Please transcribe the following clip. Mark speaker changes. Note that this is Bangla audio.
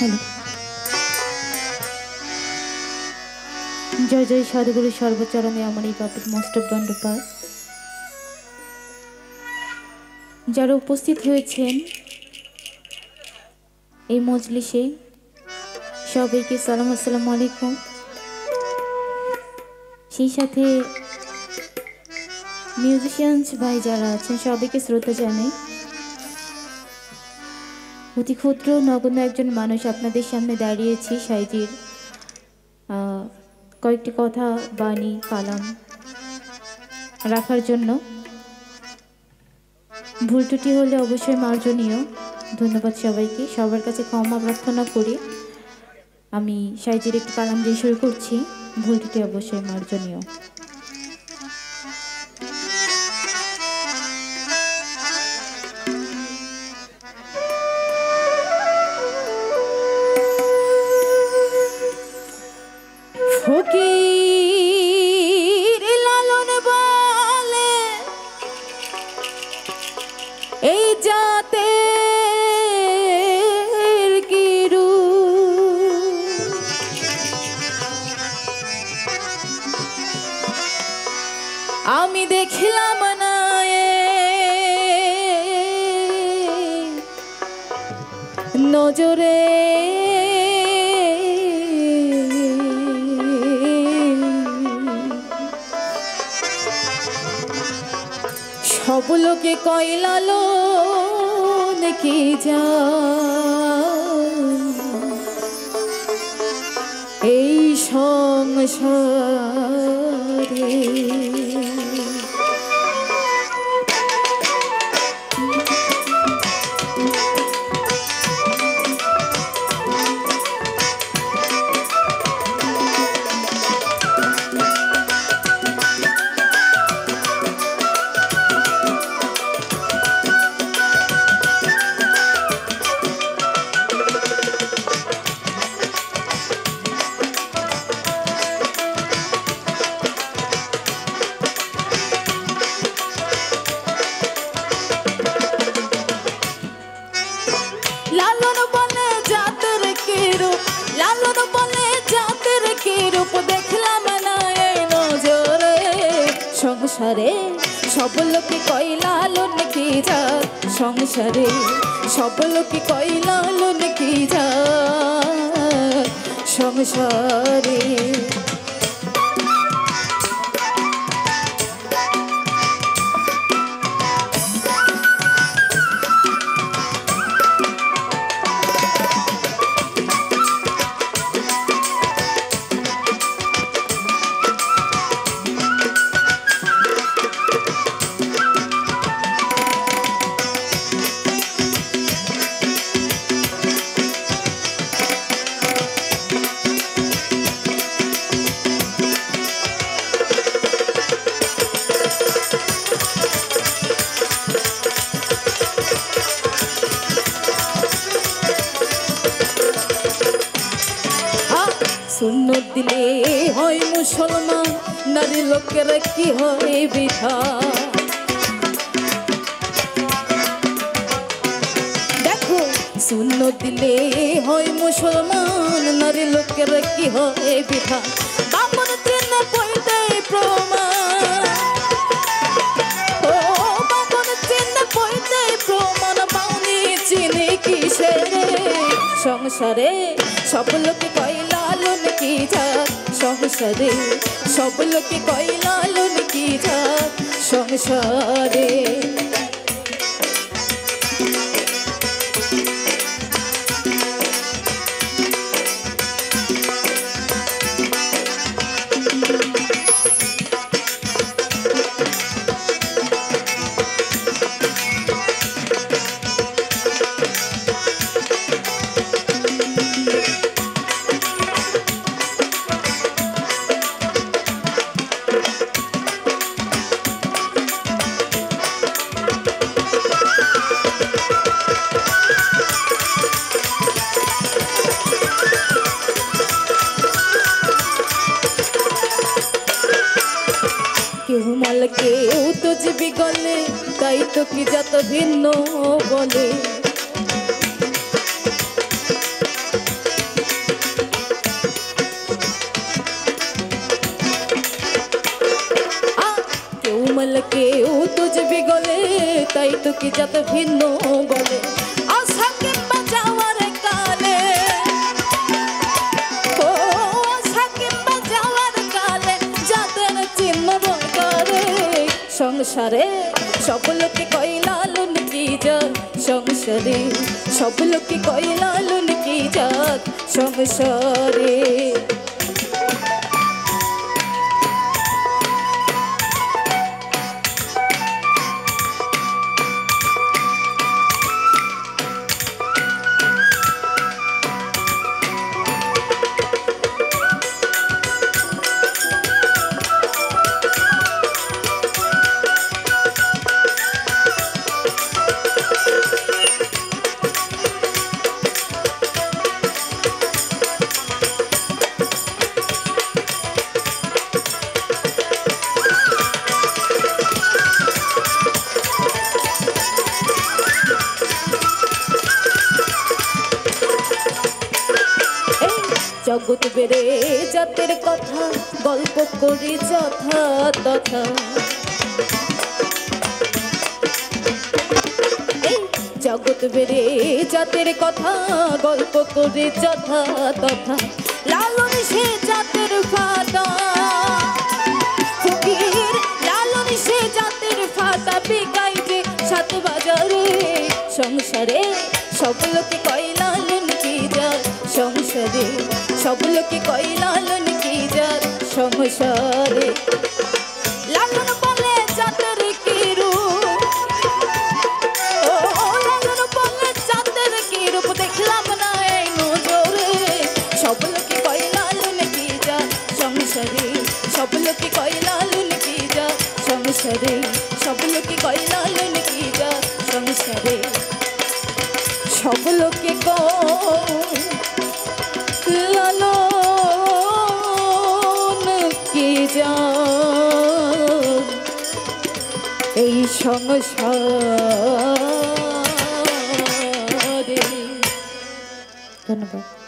Speaker 1: হ্যালো, জয় জয় সাধুগুরু সর্বচরণে আমার এই পাপিক মস্তক দণ্ডপাত। যারা উপস্থিত হয়েছেন এই মজলিসে সবাইকে সালাম, আসসালামু আলাইকুম। সেই সাথে মিউজিশিয়ানস ভাই যারা আছেন সবাইকে শ্রদ্ধা জানাই। অতি ক্ষুদ্র নগণ্য একজন মানুষ আপনাদের সামনে দাঁড়িয়েছি সাইজির কয়েকটি কথা বাণী কালাম রাখার জন্য। ভুল ত্রুটি হলে অবশ্যই মার্জনীয়। ধন্যবাদ সবাইকে। সবার কাছে ক্ষমা প্রার্থনা করি। আমি সাইজির একটি কালাম দিয়ে শুরু করছি। ভুল ত্রুটি অবশ্যই মার্জনীয়। ফকির লালন বলে এই জাতের কিরু, আমি দেখলাম না নজরে, সব লোকে কইলালো নাকি যা এই সংসারে। লালন বলে জাতের কিরূপ, লালন বলে জাতের কিরূপ, দেখলাম না এই নজরে। সংসারে সব লোকে কয় লালন কি জাত, সংসারে সব লোকে কয় লালন কি জাত সংসারে। সুন্নত দিলে হয় মুসলমান, নারী লোকেরা কি হয় বৃথা। দেখো সুন্নত দিলে হয় মুসলমান, নারী লোকেরা কি হয় বৃথা। বামন ট্রেন পড়তে প্রমাণ, ও বামন ট্রেন পড়তে প্রমাণ, পাওনি চিনি কিসে সংসারে সব লোকে কয় লালন কি জাত, সংসারে সব লোকে কয় লালন কি জাত সংসারে। কেউ মাল কেউ তো জীবি গলে, তাই তো কি জাত ভিন্ন বলে। মৃত্যু কি যত ভিন্ন বলে আশা কিংবা যাওয়ার কালে, ও আশা কিংবা যাওয়ার কালে যাদের চিহ্ন করে সংসারে সব লোকে কই লালন কি জাত সংসারে, সব লোকে কই লালন কি জাত সংসারে। জগৎ বেড়ে জাতের কথা গল্প করি যথা তথা, জগৎ বেড়ে জাতের কথা গল্প করি যথা তথা, লালন সে জাতের ফাটা ফকির, লালন সে জাতের ফাটা বিকাই যে সাত বাজারে সংসারে সব লোকে কই লালন কি জাত সংসারে, সব লোকে কই লালন কি জাত সংসারে। লালন বলে জাতের কি রূপ, ও লালন বলে জাতের কি রূপ দেখলাম না এই নজরে, সব লোকে কই লালন কি জাত সংসারে, সব লোকে কই লালন কি জাত সংসারে, সব লোকে কই লালন কি জাত সংসারে, সব লোকে লালন কি জাত এই সংসারে। ধন্যবাদ।